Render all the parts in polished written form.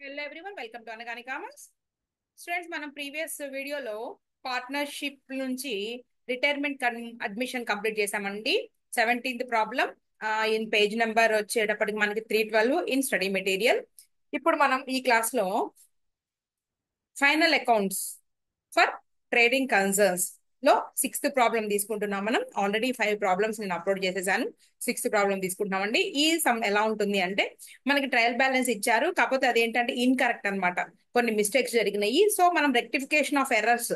Hello everyone, welcome to Anagani commerce. Students, మనం previous వీడియోలో partnership నుంచి రిటైర్మెంట్ అడ్మిషన్ కంప్లీట్ చేసామండి. 17th problem in page number వచ్చేటప్పటికి మనకి 312 ఇన్ స్టడీ మెటీరియల్. ఇప్పుడు మనం ఈ క్లాస్ లో final accounts for trading concerns లో 6th ప్రాబ్లం తీసుకుంటున్నాం. మనం ఆల్రెడీ 5 ప్రాబ్లమ్స్ నేను అప్లోడ్ చేసేసాను. 6th problem తీసుకుంటున్నామండి. ఈ సమ్ ఎలా ఉంటుంది అంటే, మనకి ట్రయల్ బ్యాలెన్స్ ఇచ్చారు, కాకపోతే అదేంటంటే ఇన్కరెక్ట్ అన్నమాట. కొన్ని మిస్టేక్స్ జరిగినాయి. సో మనం రెక్టిఫికేషన్ ఆఫ్ ఎర్రర్స్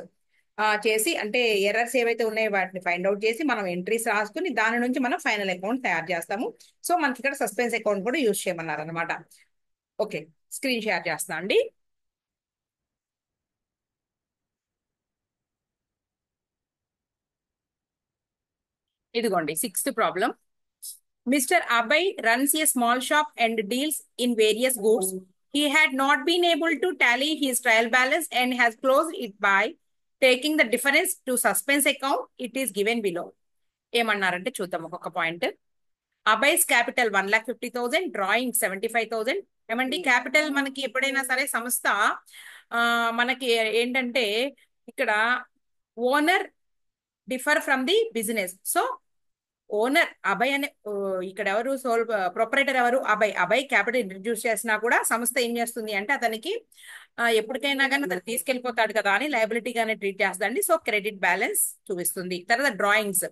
చేసి, అంటే ఎర్రర్స్ ఏవైతే ఉన్నాయో వాటిని ఫైండ్ అవుట్ చేసి మనం ఎంట్రీస్ రాసుకుని దాని నుంచి మనం ఫైనల్ అకౌంట్ తయారు చేస్తాము. సో మనకి ఇక్కడ సస్పెన్స్ అకౌంట్ కూడా యూజ్ చేయమన్నారు అనమాట. ఓకే, స్క్రీన్ షేర్ చేస్తా అండి. ఇదిగోండి 6th problem. Mr. Abhay runs a small shop and deals in various goods. He had not been able to tally his trial balance and has closed it by taking the difference to suspense account. It is given below. ఏమన్నారంటే చూద్దాం ఒక్కొక్క point. అబైస్ capital 1,50,000, drawing 75,000. ఏమండి, capital మనకి ఎప్పుడైనా సరే సంస్థ మనకి ఏంటంటే ఇక్కడ owner differ from the business. So owner Abhay అనే ఇక్కడ ఎవరు సోల్ ప్రొపరేటర్ ఎవరు? అభయ్ క్యాపిటల్ ఇంట్రడ్యూస్ చేసినా కూడా సంస్థ ఏం చేస్తుంది అంటే అతనికి ఎప్పటికైనా కానీ అతను తీసుకెళ్లిపోతాడు కదా అని లయబిలిటీ గానే ట్రీట్ చేస్తుందండి. సో క్రెడిట్ బ్యాలెన్స్ చూపిస్తుంది. తర్వాత డ్రాయింగ్స్,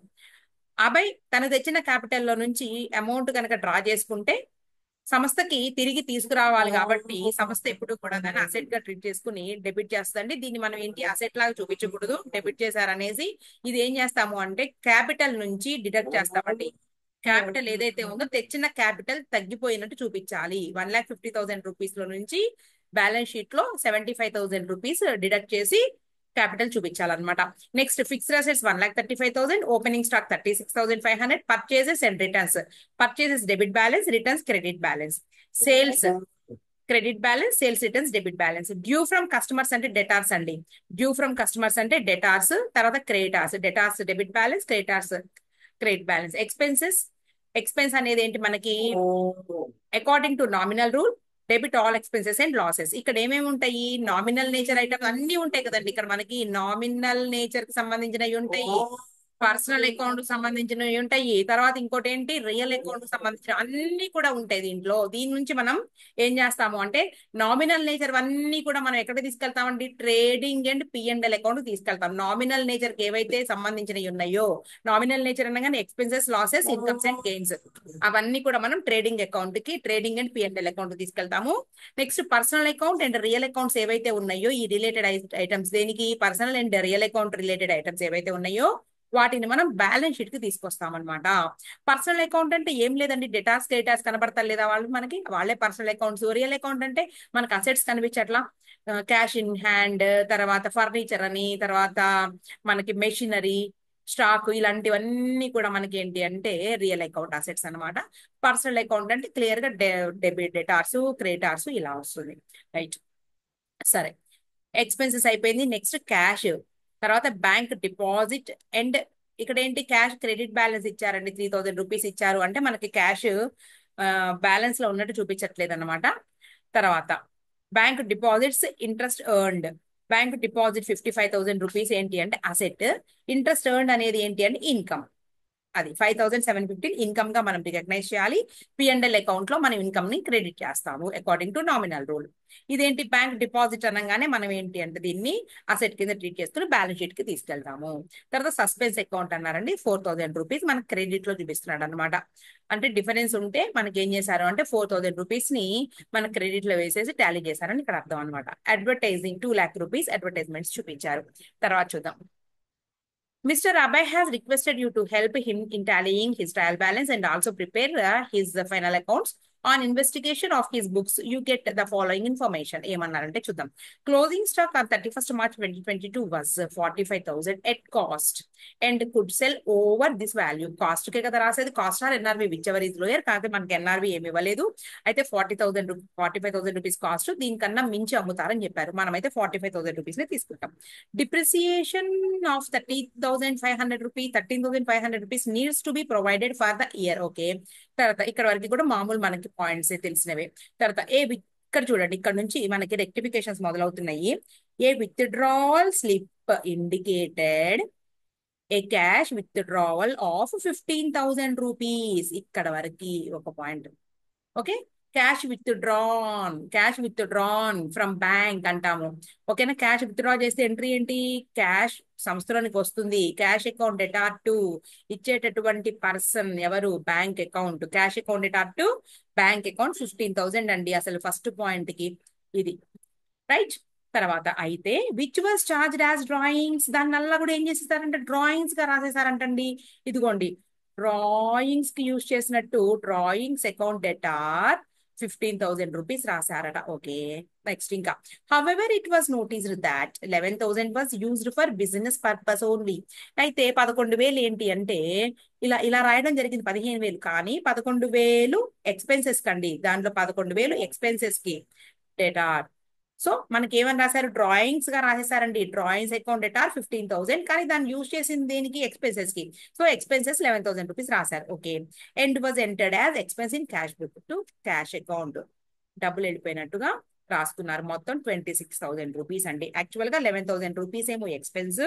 అభయ్ తను తెచ్చిన క్యాపిటల్ లో నుంచి అమౌంట్ కనుక డ్రా చేసుకుంటే సంస్థకి తిరిగి తీసుకురావాలి, కాబట్టి సంస్థ ఎప్పుడు కూడా దాన్ని అసెట్ గా ట్రీట్ చేసుకుని డెబిట్ చేస్తుందండి. దీన్ని మనం ఏంటి అసెట్ లాగా చూపించకూడదు. డెబిట్ చేశారనేసి ఇది ఏం చేస్తాము అంటే క్యాపిటల్ నుంచి డిడక్ట్ చేస్తామండి. క్యాపిటల్ ఏదైతే ఉందో తెచ్చిన క్యాపిటల్ తగ్గిపోయినట్టు చూపించాలి. 1,50,000 రూపీస్ లో నుంచి బ్యాలెన్స్ షీట్ లో 75,000 రూపీస్ డిడక్ట్ చేసి క్యాపిటల్ చూపించాలన్నమాట. Next fixed assets 1,35,000, opening stock 36,500, purchases and returns. Purchases debit balance, returns credit balance. Sales credit balance, sales returns debit balance. Due from customers అంటే debtors అండి. Due from customers అంటే debtors. తర్వాత creditors, debtors debit balance, creditors credit balance. Expenses, expense అనేది ఏంటి మనకి according to nominal rule debit all expenses and losses. ఇక్కడ ఏమేమి ఉంటాయి? నామినల్ నేచర్ ఐటమ్స్ అన్ని ఉంటాయి కదండి. ఇక్కడ మనకి నామినల్ నేచర్ కి సంబంధించినవి ఉంటాయి, పర్సనల్ అకౌంట్ కి సంబంధించినవి ఉంటాయి, తర్వాత ఇంకోటి ఏంటి రియల్ అకౌంట్ కి సంబంధించిన అన్ని కూడా ఉంటాయి దీంట్లో. దీని నుంచి మనం ఏం చేస్తాము అంటే నామినల్ నేచర్ అన్ని కూడా మనం ఎక్కడ తీసుకెళ్తామండి? ట్రేడింగ్ అండ్ P&L అకౌంట్ తీసుకెళ్తాం. నామినల్ నేచర్ కి ఏవైతే సంబంధించినవి ఉన్నాయో, నామినల్ నేచర్ అనగానే expenses, losses, incomes and gains, అవన్నీ కూడా మనం ట్రేడింగ్ అకౌంట్ కి, ట్రేడింగ్ అండ్ P&L అకౌంట్ తీసుకెళ్తాము. Next personal account and real accounts ఏవైతే ఉన్నాయో, ఈ రిలేటెడ్ ఐటమ్స్, దేనికి personal and real account related items ఏవైతే ఉన్నాయో వాటిని మనం బ్యాలెన్స్ షీట్ కి తీసుకొస్తాం అనమాట. పర్సనల్ అకౌంట్ అంటే ఏం లేదండి, డెటార్స్ క్రెడిటార్స్ కనబడతారు లేదా వాళ్ళు మనకి, వాళ్ళే పర్సనల్ అకౌంట్స్. రియల్ అకౌంట్ అంటే మనకు అసెట్స్ కనిపించట్లా, క్యాష్ ఇన్ హ్యాండ్, తర్వాత ఫర్నిచర్ అని, తర్వాత మనకి మెషినరీ, స్టాక్, ఇలాంటివన్నీ కూడా మనకి ఏంటి అంటే రియల్ అకౌంట్ అసెట్స్ అనమాట. పర్సనల్ అకౌంట్ అంటే క్లియర్ గా డెబిట్, డెటార్స్, క్రెడిటార్స్ ఇలా వస్తుంది. రైట్, సరే. ఎక్స్పెన్సెస్ అయిపోయింది. నెక్స్ట్ క్యాష్, తర్వాత బ్యాంక్ డిపాజిట్. అండ్ ఇక్కడ ఏంటి క్యాష్ క్రెడిట్ బ్యాలెన్స్ ఇచ్చారండి, 3,000 రూపీస్ ఇచ్చారు అంటే మనకి క్యాష్ బ్యాలెన్స్ లో ఉన్నట్టు చూపించట్లేదు అనమాట. తర్వాత bank deposits, interest earned. Bank deposit 55,000 rupees ఏంటి అంటే అసెట్. ఇంట్రెస్ట్ ఎర్న్డ్ అనేది ఏంటి అంటే ఇన్కమ్. అది 5,715 ఇన్కమ్ గా మనం రికగ్నైజ్ చేయాలి. P&L అకౌంట్ లో మనం ఇన్కమ్ ని క్రెడిట్ చేస్తాము అకార్డింగ్ టు నామినల్ రూల్. ఇదేంటి బ్యాంక్ డిపాజిట్ అనగానే మనం ఏంటి అంటే దీన్ని అసెట్ కింద ట్రీట్ చేసుకుని బ్యాలెన్స్ షీట్ కి తీసుకెళ్తాము. తర్వాత సస్పెన్స్ అకౌంట్ అన్నారండి, 4,000 రూపీస్ మనకి క్రెడిట్ లో చూపిస్తున్నాడు అనమాట. అంటే డిఫరెన్స్ ఉంటే మనకి ఏం చేశారు అంటే 4,000 రూపీస్ ని మన క్రెడిట్ లో వేసేసి టాలీ చేశారని ఇక్కడ అర్థం అనమాట. అడ్వర్టైజింగ్ 2,00,000 రూపీస్ అడ్వర్టైజ్మెంట్స్ చూపించారు. తర్వాత చూద్దాం. Mr. Abhay has requested you to help him in tallying his trial balance and also prepare his final accounts. On investigation of his books, you get the following information. ఏమన్నారంటే చూద్దాం. Closing stock on 31st March 2022 was 45,000 at cost and could sell over this value. Cost కే కదా రాసేది, cost or NRV whichever is lower. కాకపోతే మనకి NRV ఏమి ఇవ్వలేదు. అయితే 45,000 రూపీస్ కాస్ట్, దీనికన్నా మించి అమ్ముతారని చెప్పారు. మనమైతే 45,000 రూపీస్ ని తీసుకుంటాం. Depreciation of 13,500 rupees needs to be provided for the year. Okay, తర్వాత ఇక్కడ వరకు కూడా మామూలు మనకి పాయింట్స్ తెలిసినవే. తర్వాత ఏ ఇక్కడ చూడండి, ఇక్కడ నుంచి మనకి రెక్టిఫికేషన్స్ మొదలవుతున్నాయి. A withdrawal slip indicated a cash withdrawal of 15,000 rupees. ఇక్కడ వరకు ఒక point. Okay, cash withdrawn from bank అంటాము. ఓకేనా, క్యాష్ విత్డ్రా చేస్తే ఎంట్రీ ఏంటి? క్యాష్ సంస్థలోనికి వస్తుంది. క్యాష్ అకౌంట్ ఎటార్ టు ఇచ్చేటటువంటి పర్సన్ ఎవరు? Bank account. Cash account debtor to bank account 15,000 అండి అసలు ఫస్ట్ పాయింట్ కి ఇది. రైట్. తర్వాత అయితే which was charged as drawings, దాని వల్ల కూడా ఏం చేసేసారంటే డ్రాయింగ్స్ గా రాసేసారంటండి. ఇదిగోండి, డ్రాయింగ్స్ కి యూజ్ చేసినట్టు డ్రాయింగ్స్ అకౌంట్ డెటార్ 15,000 రూపీస్ రాశారట. ఓకే, నెక్స్ట్ ఇంకా however it was noticed that 11,000 was used for business purpose only. అయితే 11,000 ఏంటి అంటే ఇలా ఇలా రాయడం జరిగింది 15,000, కానీ 11,000 ఎక్స్పెన్సెస్ కండి. దాంట్లో 11,000 ఎక్స్పెన్సెస్ కి డెటార్. సో మనకి ఏమని రాశారు? డ్రాయింగ్స్ గా రాసేసారండి. డ్రాయింగ్స్ అకౌంట్ డెటార్ 15,000, కానీ దాన్ని యూజ్ చేసింది దేనికి? ఎక్స్పెన్సెస్ కి. సో ఎక్స్పెన్సెస్ 11,000 రూపీస్ రాశారు. Okay, end was entered as expense in cash book to cash account. డబ్బులు వెళ్ళిపోయినట్టుగా రాసుకున్నారు. మొత్తం 26,000 రూపీస్ అండి. యాక్చువల్ గా 11,000 రూపీస్ ఏమో ఎక్స్పెన్స్.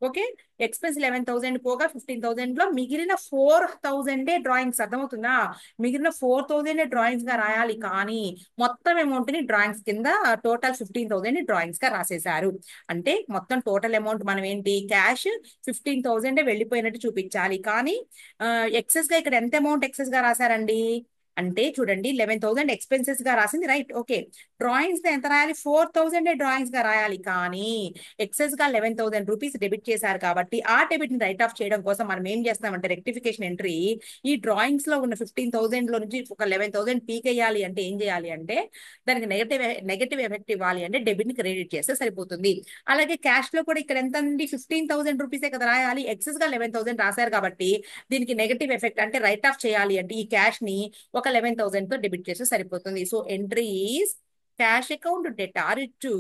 ఓకే, ఎక్స్పెన్స్ 11,000 పోగా 15,000 లో మిగిలిన 4,000 డ్రాయింగ్స్. అర్థమవుతుందా? మిగిలిన 4,000 డ్రాయింగ్స్ గా రాయాలి, కానీ మొత్తం అమౌంట్ ని డ్రాయింగ్స్ కింద టోటల్ 15,000 డ్రాయింగ్స్ గా రాసేశారు. అంటే మొత్తం టోటల్ అమౌంట్ మనం ఏంటి? క్యాష్ 15,000 వెళ్ళిపోయినట్టు చూపించాలి, కానీ ఎక్సెస్ గా ఇక్కడ ఎంత అమౌంట్ ఎక్సెస్ గా రాశారండి అంటే చూడండి, 11,000 ఎక్స్పెన్సెస్ గా రాసింది. రైట్. ఓకే, డ్రాయింగ్స్ ఎంత రాయాలి? 4,000 డ్రాయింగ్స్ గా రాయాలి, కానీ ఎక్సెస్ గా 11,000 రూపీస్ డెబిట్ చేశారు. కాబట్టి ఆ డెబిట్ ని రైట్ ఆఫ్ చేయడం కోసం మనం ఏం చేస్తామంటే రెక్టిఫికేషన్ ఎంట్రీ, ఈ డ్రాయింగ్స్ లో ఉన్న 15,000 లో నుంచి ఒక 11,000 పీక్ అయ్యాలి అంటే ఏం చేయాలి అంటే దానికి నెగటివ్ ఎఫెక్ట్ ఇవ్వాలి అంటే డెబిట్ ని క్రెడిట్ చేస్తే సరిపోతుంది. అలాగే క్యాష్ లో కూడా ఇక్కడ ఎంత అండి? 15,000 రూపీసే కదా రాయాలి. ఎక్సెస్ గా 11,000 రాశారు కాబట్టి దీనికి నెగటివ్ ఎఫెక్ట్ అంటే రైట్ ఆఫ్ చేయాలి అంటే ఈ క్యాష్ ని ఒక 11,000 తో డెబిట్ చేస్తే సరిపోతుంది. So entries cash account debtor to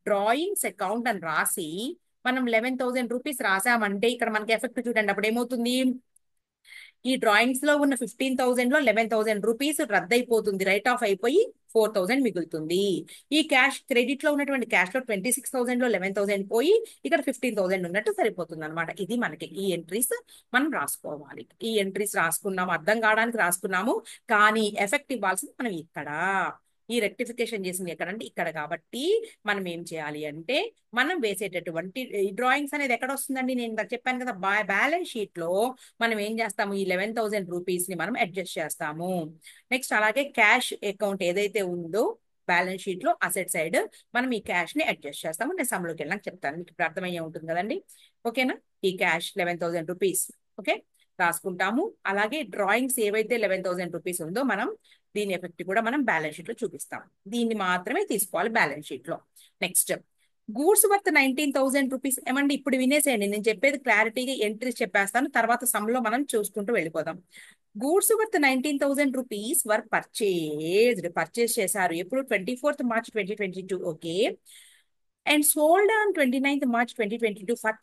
drawings account అని రాసి మనం 11,000 రూపీస్ రాసామంటే ఇక్కడ మనకి ఎఫెక్ట్ చూడండి. అప్పుడు ఏమవుతుంది? ఈ డ్రాయింగ్స్ లో ఉన్న 15,000 లో 11,000 రూపీస్ రద్దయిపోతుంది, రైట్ ఆఫ్ అయిపోయి 4,000 మిగులుతుంది. ఈ క్యాష్ క్రెడిట్ లో ఉన్నటువంటి క్యాష్ లో 26,000 లో 11,000 పోయి ఇక్కడ 15,000 ఉన్నట్టు సరిపోతుంది అనమాట. ఇది మనకి ఈ ఎంట్రీస్ మనం రాసుకోవాలి. ఈ ఎంట్రీస్ రాసుకున్నాము, అర్థం కావడానికి రాసుకున్నాము, కానీ ఎఫెక్ట్ ఇవ్వాల్సింది మనం ఇక్కడ. ఈ రెక్టిఫికేషన్ చేసింది ఎక్కడంటే ఇక్కడ. కాబట్టి మనం ఏం చేయాలి అంటే మనం వేసేటటువంటి డ్రాయింగ్స్ అనేది ఎక్కడ వస్తుందండి? నేను ఇందాక చెప్పాను కదా, బ్యాలెన్స్ షీట్ లో మనం ఏం చేస్తాము? ఈ 11,000 రూపీస్ ని మనం అడ్జస్ట్ చేస్తాము. నెక్స్ట్ అలాగే క్యాష్ అకౌంట్ ఏదైతే ఉందో బ్యాలెన్స్ షీట్ లో అసెట్ సైడ్ మనం ఈ క్యాష్ ని అడ్జస్ట్ చేస్తాము. నేను సమ్లోకి వెళ్ళాక చెప్తాను, మీకు ఇప్పుడు అర్థమయ్యే ఉంటుంది కదండి. ఓకేనా, ఈ క్యాష్ 11,000 రూపీస్ ఓకే రాసుకుంటాము. అలాగే డ్రాయింగ్స్ ఏవైతే 11,000 రూపీస్ ఉందో మనం దీని ఎఫెక్ట్ కూడా మనం బ్యాలెన్స్ షీట్ లో చూపిస్తాం. దీన్ని మాత్రమే తీసుకోవాలి బ్యాలెన్స్ షీట్ లో. Next goods worth 19,000 rupees. ఏమండి ఇప్పుడు వినేసేయండి, నేను చెప్పేది క్లారిటీగా ఎంట్రీస్ చెప్పేస్తాను, తర్వాత సమ్ లో మనం చూసుకుంటూ వెళ్ళిపోదాం. గూడ్స్ వర్త్ 19,000 రూపీస్ వర్ పర్చేజ్ చేశారు. ఎప్పుడు? 24th March 2022. Okay, and sold on 29th March 2022 for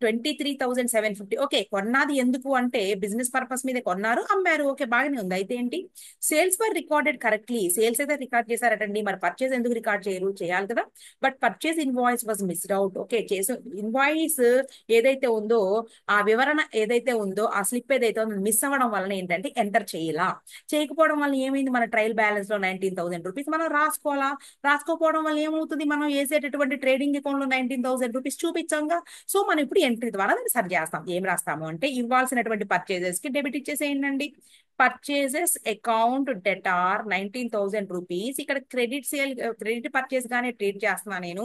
23,750. Okay, కొన్నది ఎందుకు అంటే బిజినెస్ పర్పస్ మీద కొన్నారు, అమ్మారు. ఓకే, బాగానే ఉంది. అయితే ఏంటి? సేల్స్ వర్ రికార్డెడ్ కరెక్ట్లీ. సేల్స్ అయితే రికార్డ్ చేశారటండి. మరి పర్చేస్ ఎందుకు రికార్డ్ చేయరు? చేయాలి కదా. But purchase invoice was missed out. Okay, invoice ఏదైతే ఉందో ఆ వివరణ ఏదైతే ఉందో ఆ స్లిప్ ఏదైతే ఉందో మిస్ అవ్వడం వలన ఏంటంటే ఎంటర్ చేయకపోవడం వల్ల ఏమైంది? మన ట్రయల్ బ్యాలెన్స్ లో 19,000 రూపీస్ మనం రాసుకోవాలా. రాసుకోకపోవడం వల్ల ఏమవుతుంది? మనం వేసేటటువంటి ట్రేడింగ్ అకౌంట్ లో 19,000 రూపీస్ చూపించాంగా. సో మనం ఇప్పుడు ఎంట్రీ ద్వారా దాన్ని సరి చేస్తాం. ఏం రాస్తాము అంటే ఇవ్వాల్సినటువంటి పర్చేజెస్ కి డెబిట్ ఇచ్చేసేయండి. Purchases account debtor 19,000 rupees. ఇక్కడ క్రెడిట్ పర్చేస్ గానే ట్రీట్ చేస్తున్నా నేను.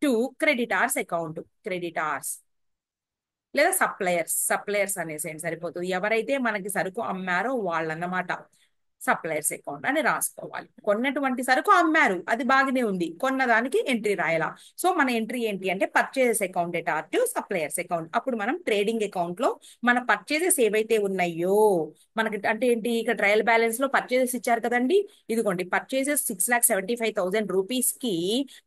టు క్రెడిటార్స్ అకౌంట్, క్రెడిటార్స్ లేదా సప్లయర్స్ అనేసేయండి సరిపోతుంది. ఎవరైతే మనకి సరుకు అమ్మారో వాళ్ళన్నమాట. సప్లయర్స్ అకౌంట్ అని రాసుకోవాలి. కొన్నటువంటి సరుకు అమ్మారు, అది బాగానే ఉంది, కొన్నదానికి ఎంట్రీ రాయాల. సో మన ఎంట్రీ ఏంటి అంటే purchases account debtor to suppliers account. అప్పుడు మనం ట్రేడింగ్ అకౌంట్ లో మన పర్చేజెస్ ఏవైతే ఉన్నాయో మనకి అంటే ఏంటి? ఇక్కడ ట్రయల్ బ్యాలెన్స్ లో పర్చేజెస్ ఇచ్చారు కదండి. ఇదిగోండి, పర్చేజెస్ 6,75,000 రూపీస్ కి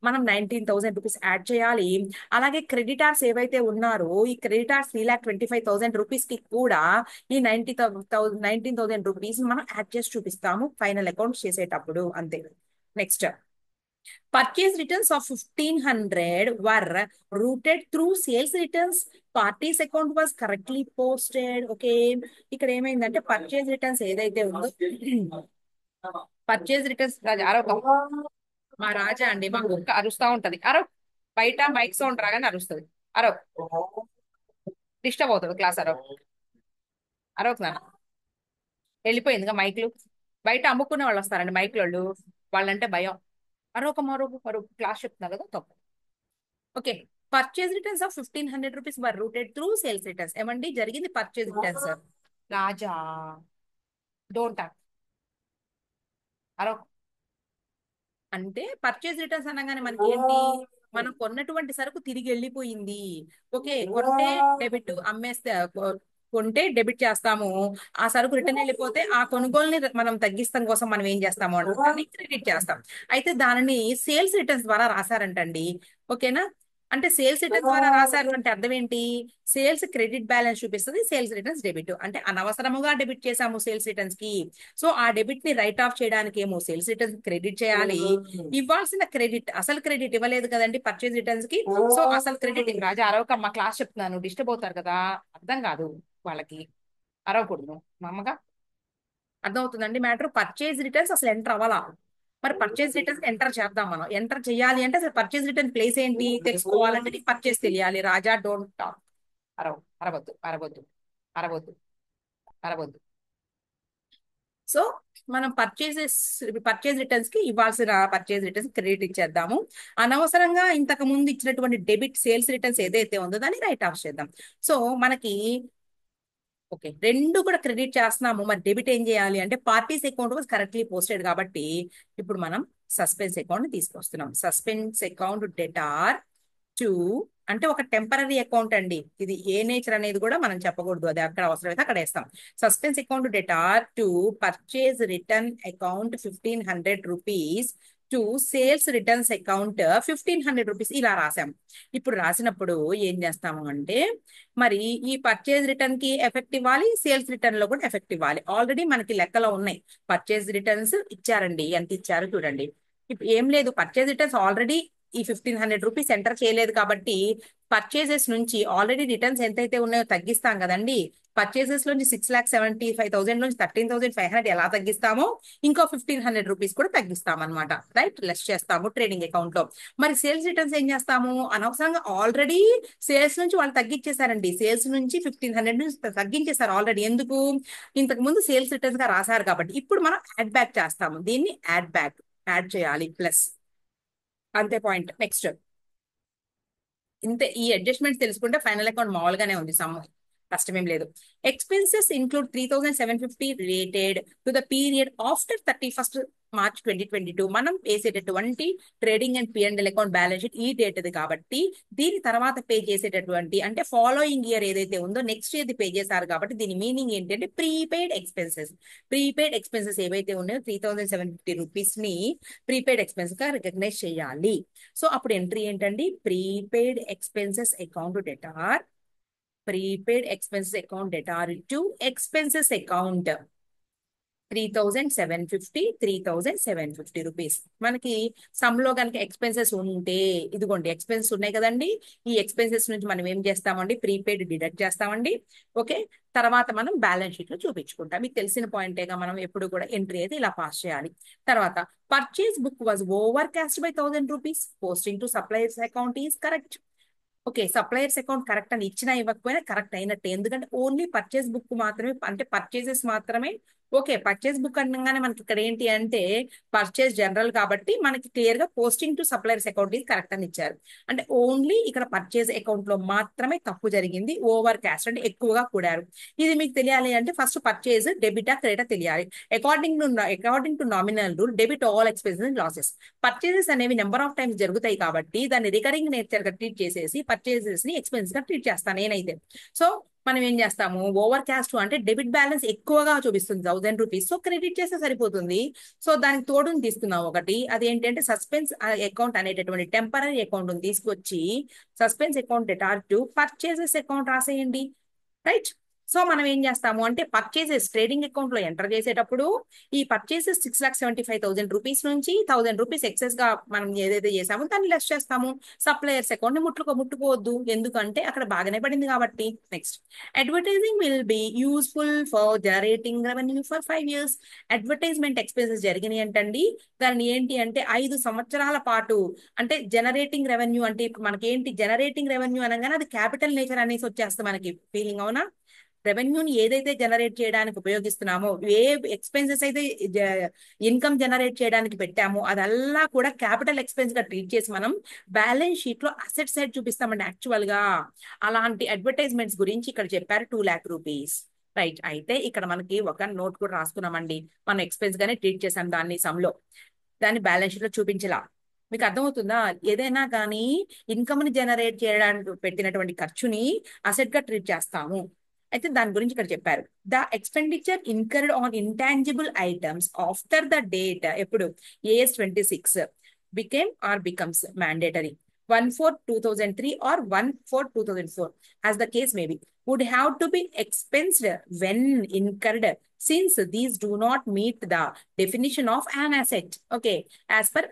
మనం 19,000 రూపీస్ యాడ్ చేయాలి. అలాగే క్రెడిటార్స్ ఏవైతే ఉన్నారో ఈ క్రెడిటార్స్ 3,25,000 రూపీస్ కి కూడా ఈ 19,000 రూపీస్ మనం యాడ్ చేసి చూపిస్తాము ఫైనల్ అకౌంట్ చేసేటప్పుడు. అంతే. Next purchase returns of 1500 were routed through sales returns. Parties account was correctly posted. Okay, ఇక్కడ ఏమైందంటే పర్చేజ్ రిటర్న్స్ ఏదైతే ఉందో పర్చేజ్ రిటర్న్స్ మా రాజా అండి, మా కుక్క అరుస్తా ఉంటది. బయట మైక్ సౌండ్ రాగానే అరుస్తుంది. అరవ్ డిస్టర్బ్ అవుతుంది క్లాస్. నాన్న వెళ్ళిపోయిందిగా మైక్లు. బయట అమ్ముకునే వాళ్ళు వస్తారండి మైక్లు వాళ్ళు, వాళ్ళంటే భయం. మరొక క్లాస్ చెప్తున్నా కదా తప్పు. Okay, purchase returns of 1500 rupees were rooted through sales returns. ఏమండి జరిగింది పర్చేజ్ రిటర్న్స్. రాజా డోంట్ అరో అంటే పర్చేజ్ రిటర్న్స్ అనగానే మనకి ఏంటి, మనం కొన్నటువంటి సరుకు తిరిగి వెళ్ళిపోయింది. ఓకే, కొంటే డెబిట్, అమ్మేస్తే కొంటే డెబిట్ చేస్తాము. ఆ సరుకు రిటర్న్ వెళ్ళిపోతే ఆ కొనుగోలుని మనం తగ్గిస్తాం కోసం మనం ఏం చేస్తాము అంటే క్రెడిట్ చేస్తాం. అయితే దానిని సేల్స్ రిటర్న్స్ ద్వారా రాశారంటండి. ఓకేనా, అంటే సేల్స్ రిటర్న్స్ ద్వారా రాశారు అంటే అర్థం ఏంటి, సేల్స్ క్రెడిట్ బ్యాలెన్స్ చూపిస్తుంది, సేల్స్ రిటర్న్స్ డెబిట్. అంటే అనవసరముగా డెబిట్ చేసాము సేల్స్ రిటర్న్స్ కి. సో ఆ డెబిట్ ని రైట్ ఆఫ్ చేయడానికి ఏమో సేల్స్ రిటర్న్స్ క్రెడిట్ చేయాలి. ఇవ్వాల్సిన క్రెడిట్, అసలు క్రెడిట్ ఇవ్వలేదు కదండి పర్చేజ్ రిటర్న్స్ కి. సో అసలు క్రెడిట్ రాజా అరవకమ్మ, క్లాస్ చెప్తున్నాను, డిస్టర్బ్ అవుతారు కదా, అర్థం కాదు వాళ్ళకి, అరవకూడదు. మా అమ్మగా అర్థమవుతుందండి మ్యాటర్. పర్చేజ్ రిటర్న్స్ అసలు ఎంటర్ అవ్వాలా, మరి పర్చేజ్ రిటర్న్స్ ఎంటర్ చేద్దాం. మనం ఎంటర్ చేయాలి అంటే అసలు పర్చేజ్ రిటర్న్ ప్లేస్ ఏంటి తెలుసుకోవాలంటే నీకు పర్చేజ్ తెలియాలి. రాజా డోంట్ టాక్. అరవద్దు అరవద్దు అరవద్దు అరవద్దు. సో మనం పర్చేజ్ రిటర్న్స్ కి ఇవ్వాల్సిన పర్చేజ్ రిటర్న్స్ క్రెడిట్ ఇచ్చేద్దాము. అనవసరంగా ఇంతకు ముందు ఇచ్చినటువంటి డెబిట్ సేల్స్ రిటర్న్స్ ఏదైతే ఉందో దాన్ని రైట్ ఆఫ్ చేద్దాం. సో మనకి ఓకే, రెండు కూడా క్రెడిట్ చేస్తున్నాము. మరి డెబిట్ ఏం చేయాలి అంటే parties account was correctly posted కాబట్టి ఇప్పుడు మనం సస్పెన్స్ అకౌంట్ తీసుకొస్తున్నాం. సస్పెన్స్ అకౌంట్ డెటార్ టు అంటే ఒక టెంపరీ అకౌంట్ అండి. ఇది ఏ నేచర్ అనేది కూడా మనం చెప్పకూడదు, అది అక్కడ అవసరమైతే అక్కడ వేస్తాం. Suspense account debtor to purchase return account 1500 rupees to sales returns account 1500 rupees ఇలా రాసాం. ఇప్పుడు రాసినప్పుడు ఏం చేస్తాము అంటే మరి ఈ పర్చేజ్ రిటర్న్ కి ఎఫెక్ట్ ఇవ్వాలి, సేల్స్ రిటర్న్ లో కూడా ఎఫెక్ట్ ఇవ్వాలి. ఆల్రెడీ మనకి లెక్కలో ఉన్నాయి. పర్చేజ్ రిటర్న్స్ ఇచ్చారండి, ఎంత ఇచ్చారు చూడండి. ఇప్పుడు ఏం లేదు, పర్చేజ్ రిటర్న్స్ ఆల్రెడీ ఈ 1500 రూపీస్ ఎంటర్ చేయలేదు కాబట్టి పర్చేజెస్ నుంచి ఆల్రెడీ రిటర్న్స్ ఎంతైతే ఉన్నాయో తగ్గిస్తాం కదండి. పర్చేజెస్ నుంచి 6,75,000 నుంచి 13,500 ఎలా తగ్గిస్తామో ఇంకో 1500 రూపీస్ కూడా తగ్గిస్తాం అనమాట. రైట్, లెస్ చేస్తాము ట్రేడింగ్ అకౌంట్ లో. మరి సేల్స్ రిటర్న్స్ ఏం చేస్తాము, అనవసరంగా ఆల్రెడీ సేల్స్ నుంచి వాళ్ళు తగ్గించేశారండి. సేల్స్ నుంచి 1500 నుంచి తగ్గించేశారు ఆల్రెడీ. ఎందుకు, ఇంతకు ముందు సేల్స్ రిటర్న్స్ గా రాశారు కాబట్టి. ఇప్పుడు మనం యాడ్ బ్యాక్ చేస్తాము, దీన్ని యాడ్ చేయాలి ప్లస్, అంతే పాయింట్. నెక్స్ట్ ఇంతే, ఈ అడ్జస్ట్మెంట్స్ తెలుసుకుంటే ఫైనల్ అకౌంట్ మామూలుగానే ఉంది, సమ్ కష్టమేం లేదు. Expenses include 3,750 related to the period after 31st March 2022. మనం వేసేటటువంటి trading and P&L account balance sheet ఈ డేట్ అది కాబట్టి దీని తర్వాత పే చేసేటటువంటి అంటే ఫాలోయింగ్ ఇయర్ ఏదైతే ఉందో నెక్స్ట్ ఇయర్ పే చేశారు కాబట్టి దీని మీనింగ్ ఏంటంటే ప్రీపెయిడ్ ఎక్స్పెన్సెస్ ఏవైతే ఉన్నాయో 3,750 రూపీస్ ని ప్రీపెయిడ్ ఎక్స్పెన్స్ గా రికగ్నైజ్ చేయాలి. సో అప్పుడు ఎంట్రీ ఏంటండి, prepaid expenses account debtor to expenses account 3,750 rupees. మనకి సమ్ లో కనుక ఎక్స్పెన్సెస్ ఉంటే ఇదిగోండి ఎక్స్పెన్సెస్ ఉన్నాయి కదండి, ఈ ఎక్స్పెన్సెస్ నుంచి మనం ఏం చేస్తామండి, ప్రీపెయిడ్ డిడక్ట్ చేస్తామండి. ఓకే, తర్వాత మనం బ్యాలెన్స్ షీట్ లో చూపించుకుంటాం. మీకు తెలిసిన పాయింటేగా, మనం ఎప్పుడు కూడా ఎంట్రీ అయితే ఇలా పాస్ చేయాలి. తర్వాత purchase book was over cost by 1,000 rupees, posting to suppliers account is correct. Okay, suppliers account correct అని ఇచ్చినా ఇవ్వకపోయినా కరెక్ట్ అయినట్టే, ఎందుకంటే ఓన్లీ పర్చేస్ బుక్ మాత్రమే, అంటే పర్చేసెస్ మాత్రమే. ఓకే, పర్చేస్ బుక్ అనగానే మనకి ఇక్కడ ఏంటి అంటే పర్చేస్ జనరల్ కాబట్టి మనకి క్లియర్ గా పోస్టింగ్ టు సప్లయర్స్ అకౌంట్ ఇది కరెక్ట్ అని ఇచ్చారు. అంటే ఓన్లీ ఇక్కడ పర్చేస్ అకౌంట్ లో మాత్రమే తప్పు జరిగింది, ఓవర్ క్యాస్ట్ అంటే ఎక్కువగా కూడారు. ఇది మీకు తెలియాలి అంటే ఫస్ట్ పర్చేస్ డెబిటా క్రెడిటా తెలియాలి. According to nominal rule debit all expenses and losses. Purchases అనేవి నెంబర్ ఆఫ్ టైమ్స్ జరుగుతాయి కాబట్టి దాన్ని రికరింగ్ నేచర్ గా ట్రీట్ చేసేసి పర్చేసెస్ ని ఎక్స్పెన్స్ గా ట్రీట్ చేస్తాను నేనైతే. సో మనం ఏం చేస్తాము, ఓవర్ క్యాస్ట్ అంటే డెబిట్ బ్యాలెన్స్ ఎక్కువగా చూపిస్తుంది 1,000 రూపీస్, సో క్రెడిట్ చేస్తే సరిపోతుంది. సో దానికి తోడుని తీసుకున్నాం ఒకటి, అదేంటంటే సస్పెన్స్ అకౌంట్ అనేటటువంటి టెంపరీ అకౌంట్ తీసుకొచ్చి suspense account debtor to purchases account రాసేయండి. రైట్, సో మనం ఏం చేస్తాము అంటే పర్చేసెస్ ట్రేడింగ్ అకౌంట్ లో ఎంటర్ చేసేటప్పుడు ఈ పర్చేసెస్ 6,75,000 రూపీస్ నుంచి 1,000 రూపీస్ ఎక్సెస్ గా మనం ఏదైతే చేసామో దాన్ని లెస్ చేస్తాము. సప్లయర్స్ అకౌంట్ ని ముట్టుకోవద్దు, ఎందుకంటే అక్కడ బాగానే పడింది కాబట్టి. Next, advertising will be useful for generating revenue for 5 years. Advertisement expenses జరిగినాయి అంటండి, దాన్ని ఏంటి అంటే 5 సంవత్సరాల పాటు, అంటే జనరేటింగ్ రెవెన్యూ అంటే ఇప్పుడు మనకి ఏంటి జనరేటింగ్ రెవెన్యూ అనగానే అది క్యాపిటల్ నేచర్ అనేసి వచ్చేస్తుంది మనకి ఫీలింగ్, అవునా? రెవెన్యూని ఏదైతే జనరేట్ చేయడానికి ఉపయోగిస్తున్నామో, ఏ ఎక్స్పెన్సెస్ అయితే ఇన్కమ్ జనరేట్ చేయడానికి పెట్టామో అదల్లా కూడా క్యాపిటల్ ఎక్స్పెన్స్ గా ట్రీట్ చేసి మనం బ్యాలెన్స్ షీట్ లో అసెట్ సైడ్ చూపిస్తామండి యాక్చువల్ గా. అలాంటి అడ్వర్టైజ్మెంట్స్ గురించి ఇక్కడ చెప్పారు 2,00,000 రూపీస్. రైట్, అయితే ఇక్కడ మనకి ఒక నోట్ కూడా రాసుకున్నామండి, మనం ఎక్స్పెన్స్ గానే ట్రీట్ చేసాం దాన్ని సమ్ లో, దాన్ని బ్యాలెన్స్ షీట్ లో చూపించలా. మీకు అర్థమవుతుందా? ఏదైనా కానీ ఇన్కమ్ ని జనరేట్ చేయడానికి పెట్టినటువంటి ఖర్చుని అసెట్ గా ట్రీట్ చేస్తాము. అయితే దాని గురించి ఇక్కడ చెప్పారు. The expenditure incurred on intangible items after the date, ఎప్పుడు AS 26 became or becomes mandatory 1/4/2003 or 1/4/2004 as the case may be, would have to be expensed when incurred, since these do not meet the definition of an asset, okay, as per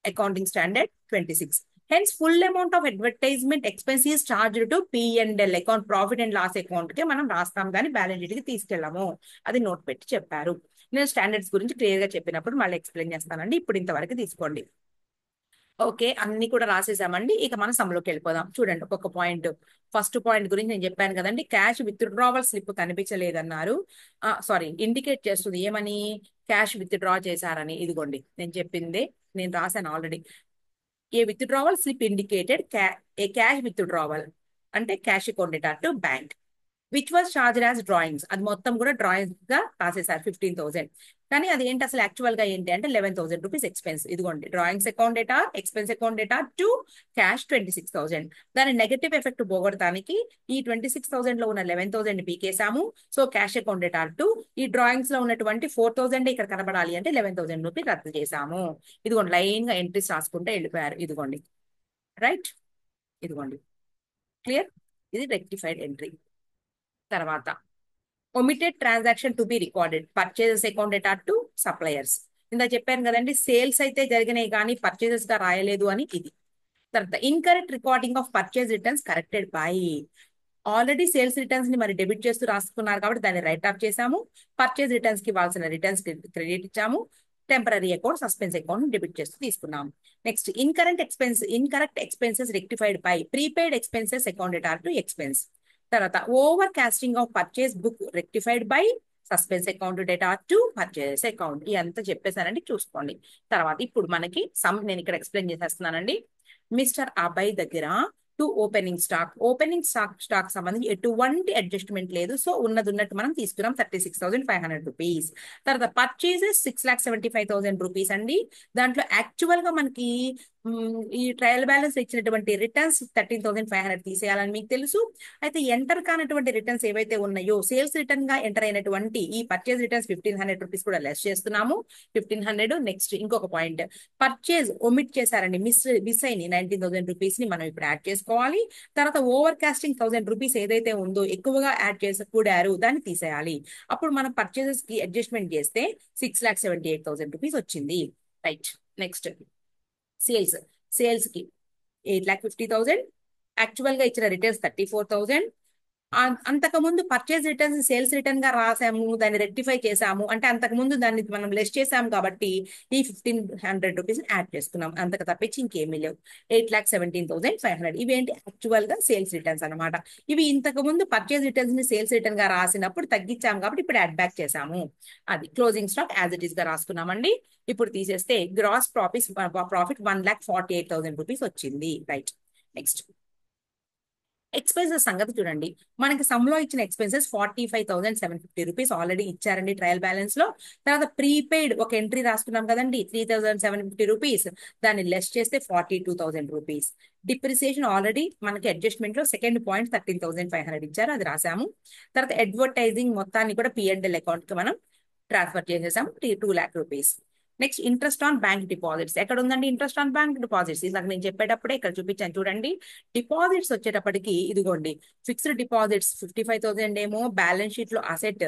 accounting standard 26. Hence, full amount of advertisement expense is charged to P&L account, profit and loss account కి మనం రాస్తాం కానీ balance sheet కి తీసుకెళ్ళాము. అది note పెట్టి చెప్పారు. నేను standards గురించి క్లియర్ గా చెప్పినప్పుడు మళ్ళీ ఎక్స్ప్లెయిన్ చేస్తానండి, ఇప్పుడు ఇంతవరకు తీసుకోండి. ఓకే, అన్ని కూడా రాసేసామండి. ఇక మనం సమ్లోకి వెళ్ళిపోదాం. చూడండి ఒక్కొక్క పాయింట్. ఫస్ట్ పాయింట్ గురించి నేను చెప్పాను కదండి, క్యాష్ విత్డ్రావల్ స్లిప్ కనిపించలేదన్నారు. సారీ, ఇండికేట్ చేస్తుంది ఏమని, క్యాష్ విత్డ్రా చేశారని. ఇదిగోండి నేను చెప్పిందే, నేను రాశాను already. A withdrawal slip indicated a cash withdrawal అంటే cash account debtor to bank which was charged as drawings. అది మొత్తం కూడా డ్రాయింగ్స్ గా రాసేసారు 15,000. కానీ అది ఏంటి అసలు యాక్చువల్ గా ఏంటి అంటే 11,000 రూపీస్ ఎక్స్పెన్స్. ఇదిగోండి drawings account data, expense account debtor to cash 26,000. దాని నెగటివ్ ఎఫెక్ట్ పోగొడటానికి ఈ 26,000 లో ఉన్న 11,000 పీకేసాము. So cash account debtor to ఈ డ్రాయింగ్స్ లో ఉన్నటువంటి 4,000 ఇక్కడ కనబడాలి అంటే 11,000 రూపీస్ రద్దు చేసాము. ఇదిగోండి లైన్ గా ఎంట్రీస్ రాసుకుంటే వెళ్ళిపోయారు. ఇదిగోండి రైట్, ఇదిగోండి క్లియర్, ఇది రెక్టిఫైడ్ ఎంట్రీ. తర్వాత omitted transaction to be recorded, purchases account data to suppliers. ఇందా చెప్పాను కదండి, సేల్స్ అయితే జరిగినాయి కానీ పర్చేసెస్ గా రాయలేదు అని. ఇది తర్వాత incorrect recording of purchase returns corrected by. Already sales returns ని మరి డెబిట్ చేస్తూ రాసుకున్నారు కాబట్టి దాన్ని రైట్ ఆఫ్ చేసాము. పర్చేస్ రిటర్న్స్ కి ఇవ్వాల్సిన రిటర్న్స్ క్రెడిట్ ఇచ్చాము. Temporary account, suspense account debit చేస్తూ తీసుకున్నాము. Next, incorrect expenses rectified by prepaid expenses account debtor to expense. తర్వాత over casting of purchase book rectified by suspense account debtor to purchase account. ఇదంతా చెప్పేశానండి, చూసుకోండి. తర్వాత ఇప్పుడు మనకి సమ్ నేను ఇక్కడ ఎక్స్ప్లెయిన్ చేసేస్తున్నానండి. మిస్టర్ అభయ్ దగ్గర టు ఓపెనింగ్ స్టాక్ సంబంధించి ఎటువంటి అడ్జస్ట్మెంట్ లేదు. సో ఉన్నట్టు మనం తీసుకున్నాం 36,500 రూపీస్. తర్వాత పర్చేసెస్ 6,75,000 రూపీస్ అండి. దాంట్లో యాక్చువల్ గా మనకి ఈ ట్రయల్ బ్యాలెన్స్ ఇచ్చినటువంటి రిటర్న్స్ 13,500 తీసేయాలని మీకు తెలుసు. అయితే ఎంటర్ కానటువంటి రిటర్న్స్ ఏవైతే ఉన్నాయో, సేల్స్ రిటర్న్ గా ఎంటర్ అయినటువంటి ఈ పర్చేజ్ రిటర్న్స్ 1,500 రూపీస్ కూడా లెస్ చేస్తున్నాము. 1,500. నెక్స్ట్ ఇంకొక పాయింట్, పర్చేజ్ ఒమిట్ చేశారండి, మిస్ అయిన 19,000 రూపీస్ ని మనం ఇప్పుడు యాడ్ చేసుకోవాలి. తర్వాత ఓవర్ కాస్టింగ్ 1,000 రూపీస్ ఏదైతే ఉందో ఎక్కువగా యాడ్ చేసి కూడారు, దాన్ని తీసేయాలి. అప్పుడు మనం పర్చేజెస్ కి అడ్జస్ట్మెంట్ చేస్తే 6,78,000 రూపీస్ వచ్చింది. రైట్, నెక్స్ట్ సేల్స్ కి 8,50,000, యాక్చువల్ గా ఇచ్చిన రిటర్న్స్ 34,000. అంతకు ముందు పర్చేజ్ రిటర్న్స్ సేల్స్ రిటర్న్ గా రాసాము, దాన్ని రెక్టిఫై చేసాము అంటే అంతకు ముందు దాన్ని మనం లెస్ చేసాము కాబట్టి ఈ 1,500 రూపీస్ యాడ్ చేసుకున్నాం. అంతకు తప్పించి ఇంకేమీ లేవు. 8,17,500 ఇవేంటి యాక్చువల్ గా సేల్స్ రిటర్న్స్ అనమాట. ఇవి ఇంతకు ముందు పర్చేజ్ రిటర్న్స్ ని సేల్స్ రిటర్న్ గా రాసినప్పుడు తగ్గించాము కాబట్టి ఇప్పుడు యాడ్ బ్యాక్ చేసాము. అది closing stock as it is గా రాసుకున్నామండి. ఇప్పుడు తీసేస్తే గ్రాస్ ప్రాఫిట్ 1,48,000 రూపీస్ వచ్చింది. రైట్, నెక్స్ట్ ఎక్స్పెన్సెస్ సంగతి చూడండి. మనకి సమ్లో ఇచ్చిన ఎక్స్పెన్సెస్ 45,750 రూపీస్ ఆల్రెడీ ఇచ్చారండి ట్రయల్ బ్యాలెన్స్ లో. తర్వాత ప్రీపెయిడ్ ఒక ఎంట్రీ రాసుకున్నాం కదండి 3,750 రూపీస్, దాన్ని లెస్ చేస్తే 42,000 రూపీస్. డిప్రిసియేషన్ ఆల్రెడీ మనకి అడ్జస్ట్మెంట్ లో సెకండ్ పాయింట్ 13,500 ఇచ్చారు, అది రాసాము. తర్వాత అడ్వర్టైజింగ్ మొత్తాన్ని కూడా P&L అకౌంట్ కి మనం ట్రాన్స్ఫర్ చేసేసాము 2 lakh rupees. Next interest on bank deposits. ఎక్కడ ఉందండి ఇంట్రెస్ట్ ఆన్ బ్యాంక్ డిపాజిట్స్? ఇందాక నేను చెప్పేటప్పుడే ఇక్కడ చూపించాను చూడండి. డిపాజిట్స్ వచ్చేటప్పటికి ఇదిగోండి, ఫిక్స్డ్ డిపాజిట్స్ 55,000 ఏమో బ్యాలెన్స్ షీట్ లో అసెట్,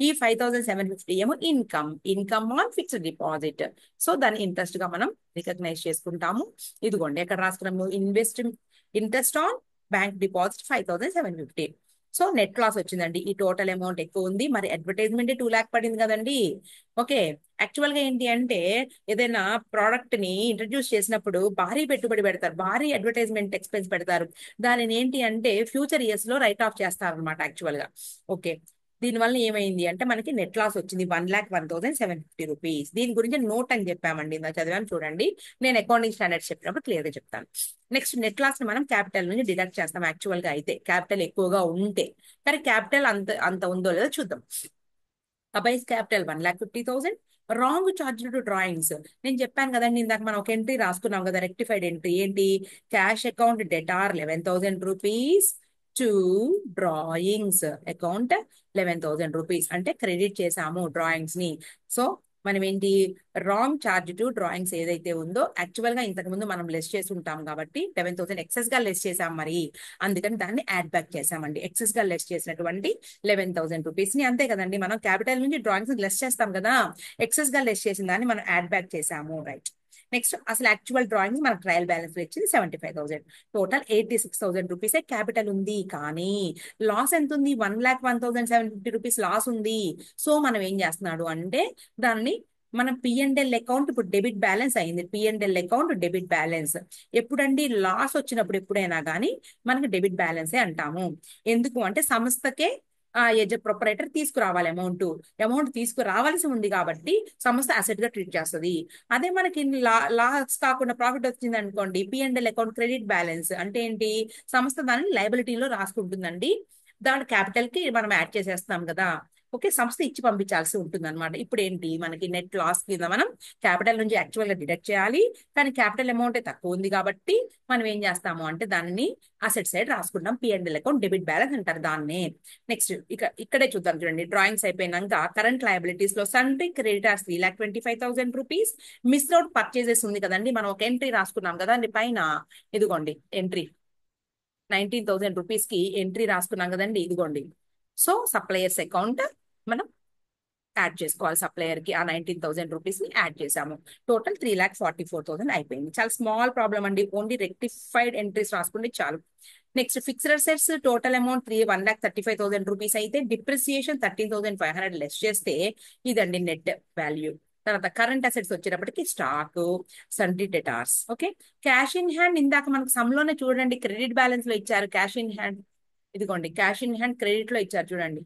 ఈ 5,750 ఏమో income on fixed deposit. So దాన్ని ఇంట్రెస్ట్ గా మనం రికగ్నైజ్ చేసుకుంటాము. ఇదిగోండి ఎక్కడ రాసుకున్నాము, interest on bank deposit 5,750. So net loss వచ్చిందండి. ఈ టోటల్ అమౌంట్ ఎక్కువ ఉంది, మరి అడ్వర్టైజ్మెంట్ 2 lakh పడింది కదండి. ఓకే, యాక్చువల్ గా ఏంటి అంటే ఏదైనా ప్రోడక్ట్ ని ఇంట్రడ్యూస్ చేసినప్పుడు భారీ పెట్టుబడి పెడతారు, భారీ అడ్వర్టైజ్మెంట్ ఎక్స్పెన్స్ పెడతారు. దానిని ఏంటి అంటే ఫ్యూచర్ ఇయర్స్ లో రైట్ ఆఫ్ చేస్తారు అనమాట యాక్చువల్ గా. ఓకే, దీనివల్ల ఏమైంది అంటే మనకి నెట్ లాస్ వచ్చింది 1,01,750 రూపీస్. దీని గురించి నోట్ అని చెప్పామండి, ఇందా చదివాను చూడండి. నేను అకౌంటింగ్ స్టాండర్డ్స్ చెప్పినప్పుడు క్లియర్ గా చెప్తాను. నెక్స్ట్ నెట్ లాస్ ని మనం క్యాపిటల్ నుంచి డిడక్ట్ చేస్తాం యాక్చువల్ గా అయితే, క్యాపిటల్ ఎక్కువగా ఉంటే. కానీ క్యాపిటల్ అంత అంత ఉందో లేదో చూద్దాం. అబైస్ capital 1,50,000. Wrong charge to drawings. నేను చెప్పాను కదండి ఇందాక మనం ఒక ఎంట్రీ రాసుకున్నాం కదా, రెక్టిఫైడ్ ఎంట్రీ ఏంటి, cash account debtor 11,000 rupees to drawings account 11,000 rupees అంటే క్రెడిట్ చేసాము డ్రాయింగ్స్ ని. సో మనం ఏంటి, రాంగ్ చార్జ్ టు డ్రాయింగ్స్ ఏదైతే ఉందో యాక్చువల్ గా ఇంతకు ముందు మనం లెస్ చేసి ఉంటాం కాబట్టి 11,000 ఎక్సెస్ గా లెస్ చేసాం, మరి అందుకని దాన్ని యాడ్ బ్యాక్ చేసామండి. ఎక్సెస్ గా లెస్ చేసినటువంటి 11,000 రూపీస్ ని, అంతే కదండి, మనం క్యాపిటల్ నుంచి డ్రాయింగ్స్ లెస్ చేస్తాం కదా, ఎక్సెస్ గా లెస్ చేసిన దాన్ని మనం యాడ్ బ్యాక్ చేసాము, రైట్. నెక్స్ట్ అసలు యాక్చువల్ డ్రాయింగ్స్ మన ట్రయల్ బ్యాలెన్స్ ఇచ్చింది 75,000. టోటల్ 86,000 రూపీసే క్యాపిటల్ ఉంది, కానీ లాస్ ఎంత ఉంది, 1,01,750 రూపీస్ లాస్ ఉంది. సో మనం ఏం చేస్తున్నాడు అంటే దాన్ని మన పిఎన్ఎల్ అకౌంట్ ఇప్పుడు డెబిట్ బ్యాలెన్స్ అయింది. పిఎన్ఎల్ అకౌంట్ డెబిట్ బ్యాలెన్స్ ఎప్పుడండి, లాస్ వచ్చినప్పుడు ఎప్పుడైనా కానీ మనకి డెబిట్ బ్యాలెన్సే అంటాము. ఎందుకు అంటే సంస్థకే ఆ ప్రొపరేటర్ తీసుకురావాలి, అమౌంట్ తీసుకురావాల్సి ఉంది కాబట్టి సంస్థ అసెట్ గా ట్రీట్ చేస్తుంది. అదే మనకి లాస్ కాకుండా ప్రాఫిట్ వచ్చింది అనుకోండి, పిఎన్ఎల్ అకౌంట్ క్రెడిట్ బ్యాలెన్స్ అంటే ఏంటి, సంస్థ దానిని లయబిలిటీలో రాసుకుంటుందండి. దాని క్యాపిటల్ కి మనం యాడ్ చేసేస్తాం కదా. ఓకే, సంస్థ ఇచ్చి పంపించాల్సి ఉంటుంది అనమాట. ఇప్పుడు ఏంటి మనకి నెట్ లాస్ కింద మనం క్యాపిటల్ నుంచి యాక్చువల్ గా డిడక్ట్ చేయాలి, కానీ క్యాపిటల్ అమౌంట్ తక్కువ ఉంది కాబట్టి మనం ఏం చేస్తాము అంటే దానిని అసెట్ సైడ్ రాసుకుంటాం. పిఎన్ఎల్ అకౌంట్ డెబిట్ బ్యాలెన్స్ అంటారు దాన్ని. నెక్స్ట్ ఇక్కడే చూద్దాం చూడండి, డ్రాయింగ్స్ అయిపోయినాక కరెంట్ లయబిలిటీస్ లో sundry creditors 3,25,000 rupees. Missed out purchases ఉంది కదండి, మనం ఒక ఎంట్రీ రాసుకున్నాం కదా అండి పైన, ఇదిగోండి ఎంట్రీ 19,000 రూపీస్ కి ఎంట్రీ రాసుకున్నాం కదండి, ఇదిగోండి. సో సప్లయర్స్ అకౌంట్ మనం యాడ్ చేసుకోవాలి, సప్లయర్ కి ఆ 19,000 రూపీస్ ని యాడ్ చేసాము. టోటల్ 3,44,000 అయిపోయింది. చాలా స్మాల్ ప్రాబ్లం అండి, ఓన్లీ రెక్టిఫైడ్ ఎంట్రీస్ రాసుకుంటే చాలు. Next fixed assets total amount 1,35,000 rupees అయితే డిప్రిసియేషన్ 13,500 లెస్ చేస్తే ఇదండి నెట్ వాల్యూ. తర్వాత కరెంట్ అసెట్స్ వచ్చేటప్పటికి stock, సన్రీ debtors. Okay, cash in hand ఇందాక మనకు సమ్ లోనే చూడండి క్రెడిట్ బ్యాలెన్స్ లో ఇచ్చారు క్యాష్ ఇన్ హ్యాండ్, ఇదిగోండి క్యాష్ ఇన్ హ్యాండ్ క్రెడిట్ లో ఇచ్చారు చూడండి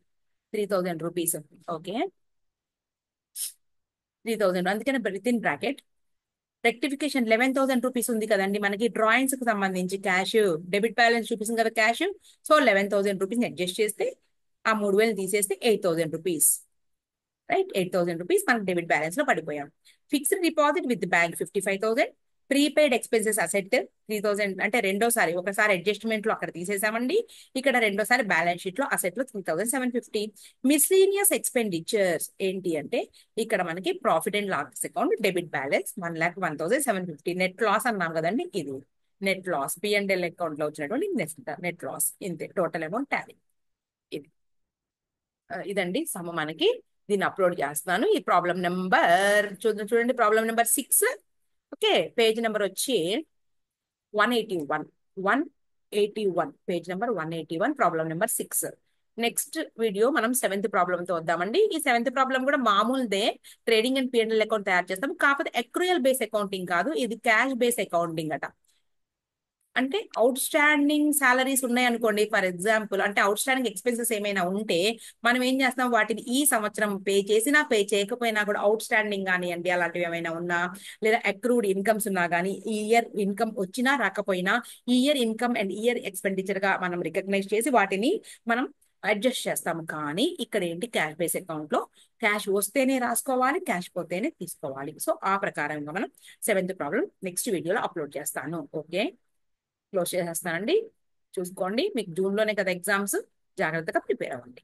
3,000 రూపీస్. ఓకే, 3,000 అందుకనే with in bracket rectification 11,000 rupees ఉంది కదండి మనకి డ్రాయింగ్స్ కి సంబంధించి క్యాష్ డెబిట్ బ్యాలెన్స్ చూపిస్తుంది కదా క్యాష్. సో 11,000 రూపీస్ అడ్జస్ట్ చేస్తే ఆ 3,000 తీసేస్తే 8,000 రూపీస్, రైట్. 8,000 రూపీస్ మనకి డెబిట్ బ్యాలెన్స్ లో పడిపోయాం. Fixed deposit with bank 55,000. Prepaid expenses asset 3,000 అంటే రెండోసారి, ఒకసారి అడ్జస్ట్మెంట్ లో అక్కడ తీసేసామండి, ఇక్కడ రెండోసారి బ్యాలెన్స్ షీట్ లో అసెట్ లో 3,750. మిస్లీనియస్ ఎక్స్పెండిచర్స్ ఏంటి అంటే ఇక్కడ మనకి profit and loss account debit balance 1,01,750. Net loss అన్నాం కదండి, ఇది నెట్ లాస్ పిఎన్ఎల్ అకౌంట్ లో వచ్చినటువంటి నెట్ లాస్, ఇంతే టోటల్ అమౌంట్ టాలీ. ఇది ఇదండి సమ మనకి. దీన్ని అప్లోడ్ చేస్తున్నాను. ఈ ప్రాబ్లం నెంబర్ చూడండి, problem number 6. Okay, page number వచ్చి 181 page number 181, problem number 6. Next video మనం 7th ప్రాబ్లం తో వద్దామండి. ఈ 7th ప్రాబ్లం కూడా మామూలుదే, ట్రేడింగ్ అండ్ పిఎన్ఎల్ అకౌంట్ తయారు చేస్తాం, కాకపోతే అక్రూయల్ బేస్ అకౌంటింగ్ కాదు, ఇది క్యాష్ బేస్ అకౌంటింగ్ అట. అంటే అవుట్ స్టాండింగ్ సాలరీస్ ఉన్నాయి అనుకోండి, ఫర్ ఎగ్జాంపుల్ అంటే అవుట్ స్టాండింగ్ ఎక్స్పెన్సెస్ ఏమైనా ఉంటే మనం ఏం చేస్తాం, వాటిని ఈ సంవత్సరం పే చేసినా పే చేయకపోయినా కూడా అవుట్ స్టాండింగ్ కానివ్వండి అలాంటివి ఏమైనా ఉన్నా, లేదా అక్రూడ్ ఇన్కమ్స్ ఉన్నా కానీ, ఈ ఇయర్ ఇన్కమ్ వచ్చినా రాకపోయినా ఈ year income and year expenditure గా మనం రికగ్నైజ్ చేసి వాటిని మనం అడ్జస్ట్ చేస్తాము. కానీ ఇక్కడ ఏంటి, క్యాష్ బేస్ అకౌంట్ లో క్యాష్ వస్తేనే రాసుకోవాలి, క్యాష్ పోతేనే తీసుకోవాలి. సో ఆ ప్రకారంగా మనం 7th ప్రాబ్లం నెక్స్ట్ వీడియోలో అప్లోడ్ చేస్తాను. ఓకే, క్లోజ్ చేసేస్తానండి. చూసుకోండి, మీకు జూన్ లోనే కదా ఎగ్జామ్స్, జాగ్రత్తగా ప్రిపేర్ అవ్వండి.